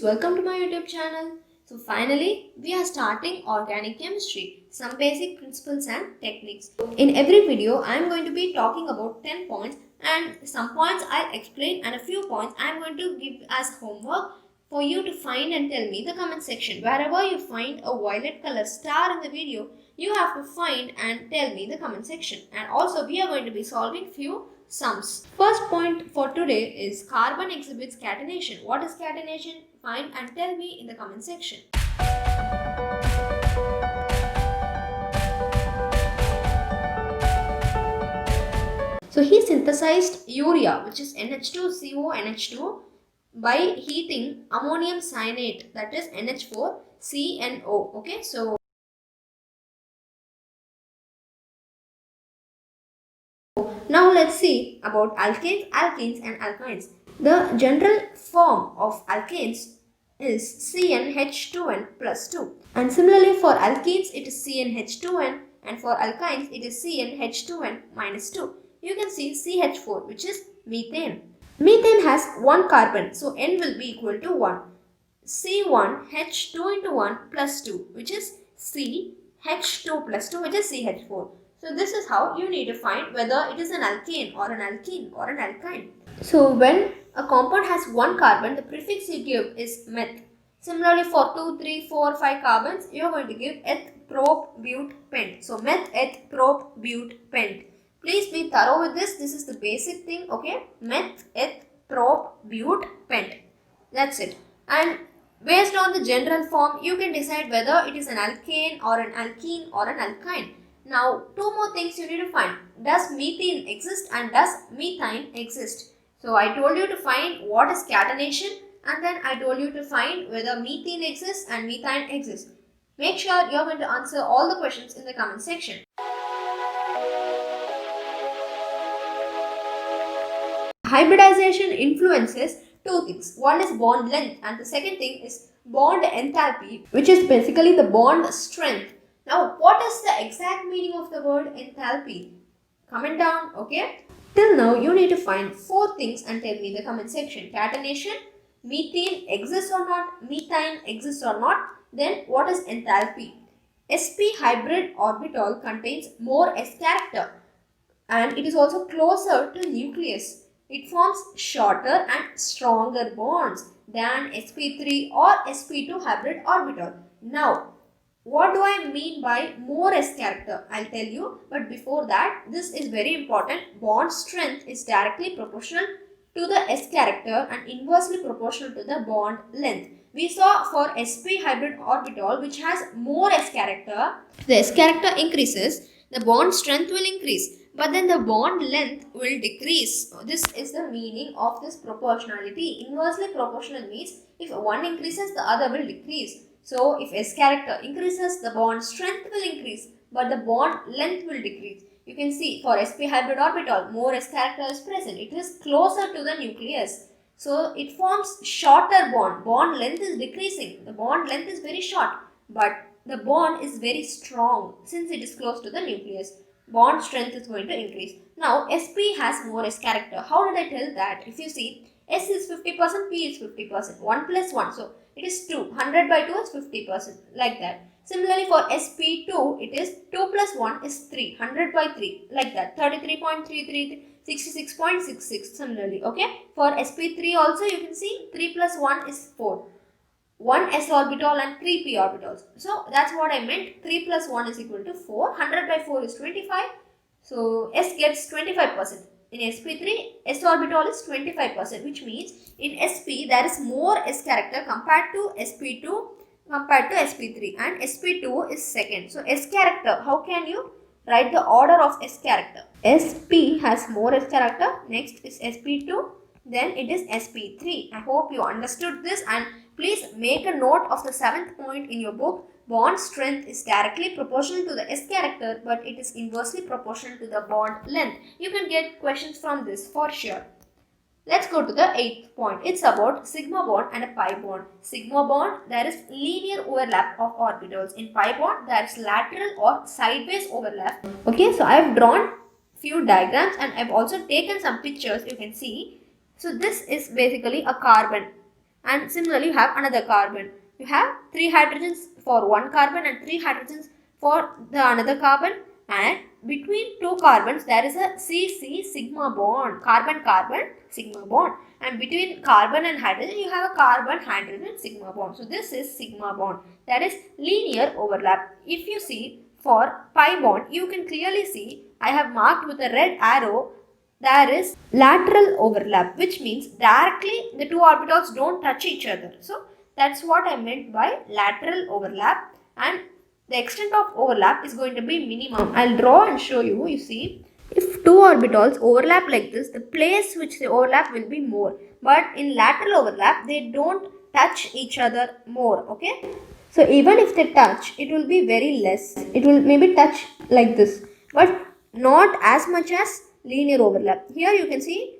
welcome to my YouTube channel. So finally, we are starting organic chemistry, some basic principles and techniques. In every video, I am going to be talking about 10 points and some points I'll explain and a few points I am going to give as homework for you to find and tell me in the comment section. Wherever you find a violet color star in the video, you have to find and tell me in the comment section. And also we are going to be solving few sums. First point for today is carbon exhibits catenation. What is catenation? Find and tell me in the comment section. So he synthesized urea, which is NH2CONH2, by heating ammonium cyanate, that is NH4CNO. Okay, so now let's see about alkanes, alkenes and alkynes. The general form of alkanes is CnH2n plus 2. And similarly for alkenes it is CnH2n and for alkynes it is CnH2n minus 2. You can see CH4, which is methane. Methane has one carbon, so N will be equal to 1. C1H2 into 1 plus 2, which is CH2 plus 2, which is CH4. So this is how you need to find whether it is an alkane or an alkene or an alkyne. So when a compound has one carbon, the prefix you give is meth. Similarly for 2, 3, 4, 5 carbons, you are going to give eth, prop, but, pent. So meth, eth, prop, but, pent. Please be thorough with this. This is the basic thing, okay? Meth, eth, prop, but, pent. That's it. And based on the general form, you can decide whether it is an alkane or an alkene or an alkyne. Now, two more things you need to find. Does methane exist and does methane exist? So, I told you to find what is catenation and then I told you to find whether methane exists and methane exists. Make sure you are going to answer all the questions in the comment section. Hybridization influences two things. One is bond length and the second thing is bond enthalpy, which is basically the bond strength. Now, what is the exact meaning of the word enthalpy? Comment down, okay? Till now, you need to find 4 things and tell me in the comment section. Catenation, methane exists or not, methane exists or not. Then, what is enthalpy? sp hybrid orbital contains more s character and it is also closer to nucleus. It forms shorter and stronger bonds than sp3 or sp2 hybrid orbital. Now, what do I mean by more s character? I'll tell you, but before that, this is very important. Bond strength is directly proportional to the s character and inversely proportional to the bond length. We saw for sp hybrid orbital, which has more s character, the s character increases, the bond strength will increase, but then the bond length will decrease. This is the meaning of this proportionality. Inversely proportional means if one increases, the other will decrease. So, if S character increases, the bond strength will increase, but the bond length will decrease. You can see for sp hybrid orbital, more S character is present. It is closer to the nucleus. So, it forms shorter bond. Bond length is decreasing. The bond length is very short, but the bond is very strong since it is close to the nucleus. Bond strength is going to increase. Now, sp has more S character. How did I tell that? If you see, S is 50%, P is 50%. 1 plus 1. So, it is 2. 100 by 2 is 50%. Like that. Similarly, for sp2, it is 2 plus 1 is 3. 100 by 3. Like that. 33.333. 66.66. Similarly. Okay. For sp3 also, you can see 3 plus 1 is 4. 1 s orbital and 3 p orbitals. So, that's what I meant. 3 plus 1 is equal to 4. 100 by 4 is 25. So, S gets 25%. In sp3, s orbital is 25%, which means in sp there is more s character compared to sp2 compared to sp3 and sp2 is second. So, s character, how can you write the order of s character? sp has more s character, next is sp2, then it is sp3. I hope you understood this and please make a note of the 7th point in your book. Bond strength is directly proportional to the S character, but it is inversely proportional to the bond length. You can get questions from this for sure. Let's go to the 8th point. It's about sigma bond and a pi bond. Sigma bond, there is linear overlap of orbitals. In pi bond, there is lateral or sideways overlap. Okay, so I have drawn few diagrams and I have also taken some pictures, you can see. So this is basically a carbon. and similarly you have another carbon. You have 3 hydrogens for one carbon and 3 hydrogens for the another carbon, and between two carbons there is a CC sigma bond, carbon-carbon sigma bond, and between carbon and hydrogen you have a carbon-hydrogen sigma bond. So this is sigma bond, that is linear overlap. If you see for pi bond, you can clearly see I have marked with a red arrow there is lateral overlap, which means directly the two orbitals don't touch each other. So that's what I meant by lateral overlap, and the extent of overlap is going to be minimum. I'll draw and show you. You see, if two orbitals overlap like this, the place which they overlap will be more. But in lateral overlap, they don't touch each other more. Okay. So even if they touch, it will be very less. It will maybe touch like this, but not as much as linear overlap. Here you can see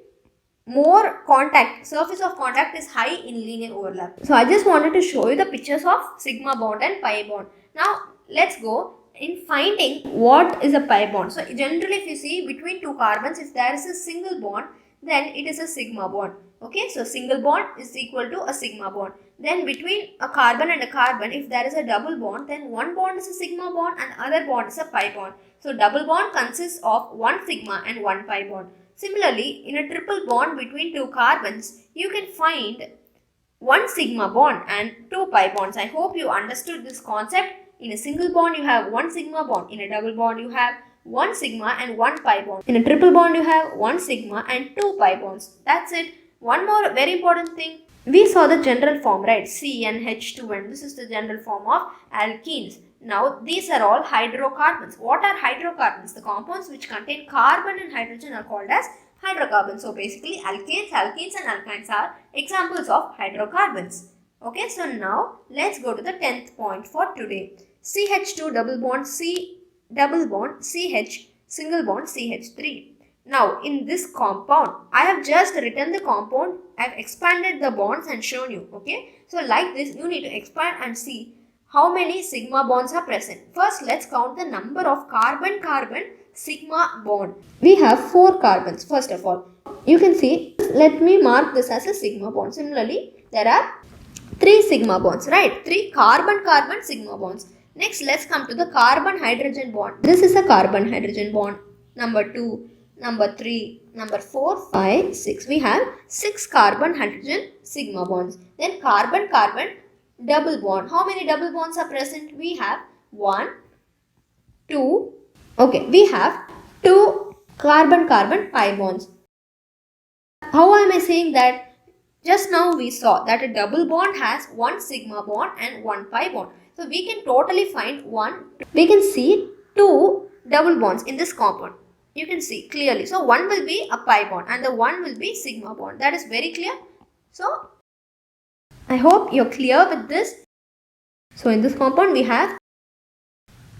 more contact, surface of contact is high in linear overlap. So I just wanted to show you the pictures of sigma bond and pi bond. Now let's go in finding what is a pi bond. So generally if you see between two carbons, if there is a single bond, then it is a sigma bond. Okay, so single bond is equal to a sigma bond. Then between a carbon and a carbon, if there is a double bond, then one bond is a sigma bond and other bond is a pi bond. So double bond consists of one sigma and one pi bond. Similarly, in a triple bond between two carbons, you can find one sigma bond and two pi bonds. I hope you understood this concept. In a single bond, you have one sigma bond. In a double bond, you have one sigma and one pi bond. In a triple bond, you have one sigma and two pi bonds. That's it. One more very important thing. We saw the general form, right? CnH2n. This is the general form of alkenes. Now, these are all hydrocarbons. What are hydrocarbons? The compounds which contain carbon and hydrogen are called as hydrocarbons. So, basically, alkanes, alkenes and alkynes are examples of hydrocarbons. Okay, so now, let's go to the 10th point for today. CH2 double bond C double bond CH single bond CH3. Now, in this compound, I have just written the compound. I have expanded the bonds and shown you. Okay, so like this, you need to expand and see how many sigma bonds are present. First, let's count the number of carbon-carbon sigma bond. We have 4 carbons, first of all. You can see, let me mark this as a sigma bond. Similarly, there are 3 sigma bonds, right? 3 carbon-carbon sigma bonds. Next, let's come to the carbon-hydrogen bond. This is a carbon-hydrogen bond. Number 2, number 3, number 4, 5, 6. We have 6 carbon-hydrogen sigma bonds. Then carbon-carbon double bond. How many double bonds are present? We have 1, 2. Okay, we have 2 carbon-carbon pi bonds. How am I saying that? Just now we saw that a double bond has 1 sigma bond and 1 pi bond. So we can totally find we can see 2 double bonds in this compound. You can see clearly. So one will be a pi bond and the one will be sigma bond. That is very clear. So I hope you're clear with this. So in this compound we have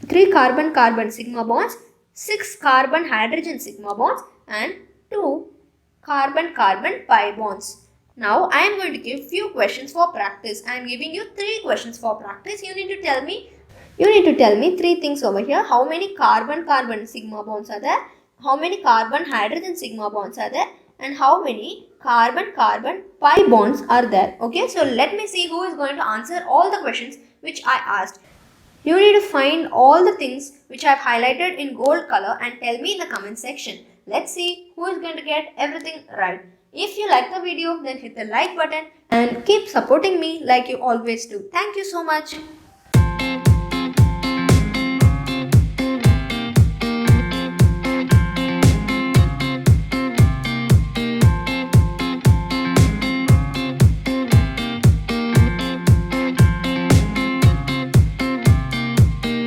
3 carbon-carbon sigma bonds, 6 carbon-hydrogen sigma bonds and 2 carbon-carbon pi bonds. Now I am going to give few questions for practice. I am giving you 3 questions for practice. You need to tell me 3 things over here. How many carbon-carbon sigma bonds are there? How many carbon-hydrogen sigma bonds are there? And how many carbon-carbon pi bonds are there? Okay, so let me see who is going to answer all the questions which I asked. You need to find all the things which I have highlighted in gold color and tell me in the comment section. Let's see who is going to get everything right. If you like the video, then hit the like button and keep supporting me like you always do. Thank you so much.